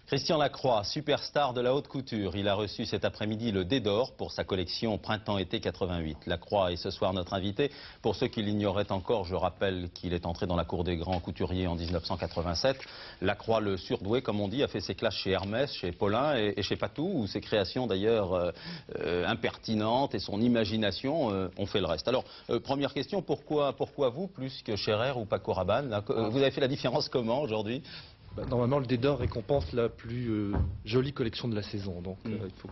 Christian Lacroix, superstar de la haute couture. Il a reçu cet après-midi le Dé d'Or pour sa collection Printemps-été 88. Lacroix est ce soir notre invité. Pour ceux qui l'ignoraient encore, je rappelle qu'il est entré dans la cour des grands couturiers en 1987. Lacroix, le surdoué, comme on dit, a fait ses classes chez Hermès, chez Paulin et chez Patou, où ses créations d'ailleurs impertinentes et son imagination ont fait le reste. Alors, première question, pourquoi vous plus que Scherer ou Paco Rabanne? Vous avez fait la différence comment aujourd'hui? Normalement, le Dé d'Or récompense la plus jolie collection de la saison, donc il faut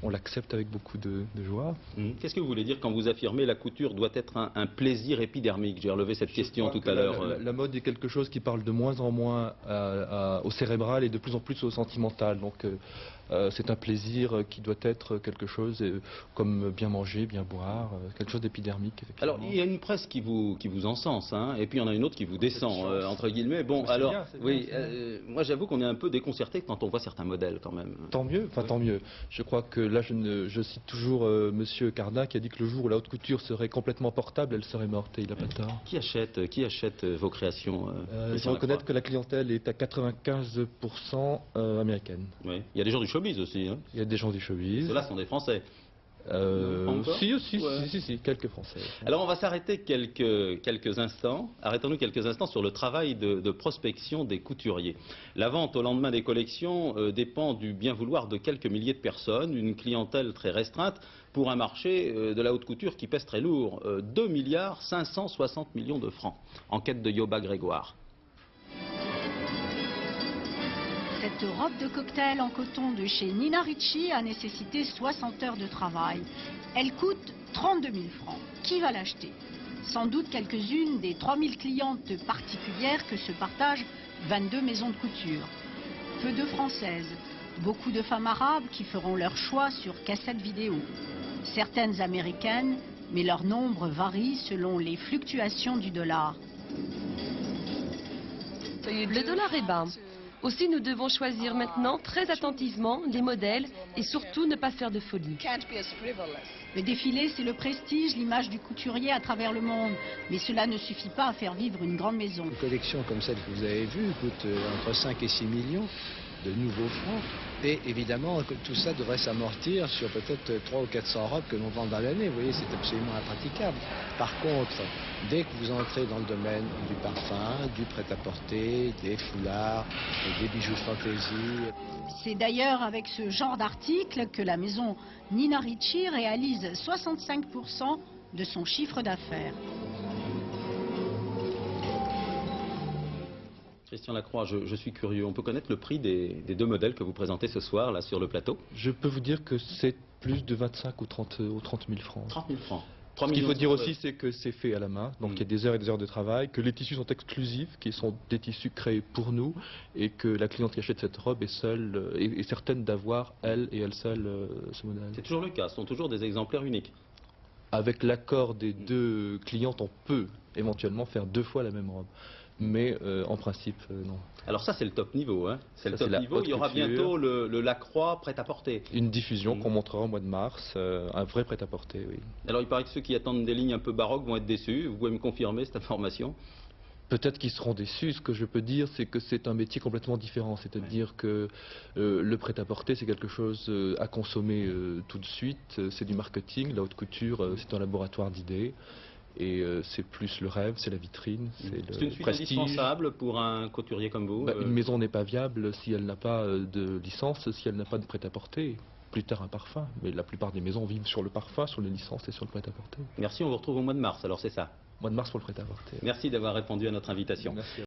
qu'on l'accepte avec beaucoup de joie. Qu'est-ce que vous voulez dire quand vous affirmez la couture doit être un plaisir épidermique? J'ai relevé cette question tout à l'heure. La mode est quelque chose qui parle de moins en moins au cérébral et de plus en plus au sentimental, donc c'est un plaisir qui doit être quelque chose comme bien manger, bien boire, quelque chose d'épidermique. Alors, il y a une presse qui vous encense, hein, et puis il y en a une autre qui vous descend, entre guillemets. Bon, alors, moi j'avoue qu'on est un peu déconcerté quand on voit certains modèles quand même. Tant mieux, enfin tant mieux. Je crois que là, je cite toujours Monsieur Cardin qui a dit que le jour où la haute couture serait complètement portable, elle serait morte, et il n'a pas tort. Qui achète vos créations? Il faut reconnaître que la clientèle est à 95% américaine. Oui. Il y a des gens du showbiz aussi. Hein. Il y a des gens du showbiz. Ceux-là sont des Français. Si, quelques Français. Alors on va s'arrêter quelques instants. Arrêtons-nous quelques instants sur le travail de prospection des couturiers. La vente au lendemain des collections dépend du bien vouloir de quelques milliers de personnes, une clientèle très restreinte pour un marché de la haute couture qui pèse très lourd. 2 milliards 560 millions de francs. Enquête de Yoba Grégoire. Cette robe de cocktail en coton de chez Nina Ricci a nécessité 60 heures de travail. Elle coûte 32 000 francs. Qui va l'acheter? Sans doute quelques-unes des 3000 clientes particulières que se partagent 22 maisons de couture. Peu de Françaises, beaucoup de femmes arabes qui feront leur choix sur cassette vidéo. Certaines américaines, mais leur nombre varie selon les fluctuations du dollar. Le dollar est bas. Aussi, nous devons choisir maintenant très attentivement les modèles et surtout ne pas faire de folie. Le défilé, c'est le prestige, l'image du couturier à travers le monde. Mais cela ne suffit pas à faire vivre une grande maison. Une collection comme celle que vous avez vue coûte entre 5 et 6 millions de nouveaux francs. Et évidemment, tout ça devrait s'amortir sur peut-être 300 ou 400 robes que l'on vend dans l'année. Vous voyez, c'est absolument impraticable. Par contre, dès que vous entrez dans le domaine du parfum, du prêt-à-porter, des foulards, des bijoux de fantaisie. C'est d'ailleurs avec ce genre d'article que la maison Nina Ricci réalise 65% de son chiffre d'affaires. Christian Lacroix, je suis curieux. On peut connaître le prix des deux modèles que vous présentez ce soir là sur le plateau? Je peux vous dire que c'est plus de 25 ou 30 000 francs. 30 000 francs. Ce qu'il faut dire aussi, c'est que c'est fait à la main, donc il y a des heures et des heures de travail, que les tissus sont exclusifs, qui sont des tissus créés pour nous, et que la cliente qui achète cette robe est seule, est certaine d'avoir, elle seule, ce modèle. C'est toujours le cas, ce sont toujours des exemplaires uniques. Avec l'accord des deux clientes, on peut éventuellement faire 2 fois la même robe. Mais en principe, non. Alors ça, c'est le top niveau. Hein. C'est le top niveau. Il y aura bientôt le Lacroix prêt-à-porter. Une diffusion qu'on montrera au mois de mars, un vrai prêt-à-porter, oui. Alors il paraît que ceux qui attendent des lignes un peu baroques vont être déçus. Vous pouvez me confirmer cette information? Peut-être qu'ils seront déçus. Ce que je peux dire, c'est que c'est un métier complètement différent. C'est-à-dire que le prêt-à-porter, c'est quelque chose à consommer tout de suite. C'est du marketing. La haute couture, c'est un laboratoire d'idées. Et c'est plus le rêve, c'est la vitrine, c'est le C'est une suite prestige. Indispensable pour un couturier comme vous? Une maison n'est pas viable si elle n'a pas de licence, si elle n'a pas de prêt-à-porter. Plus tard un parfum, mais la plupart des maisons vivent sur le parfum, sur les licences et sur le prêt-à-porter. Merci, on vous retrouve au mois de mars, alors c'est ça? Mois de mars pour le prêt-à-porter. Merci d'avoir répondu à notre invitation. Merci.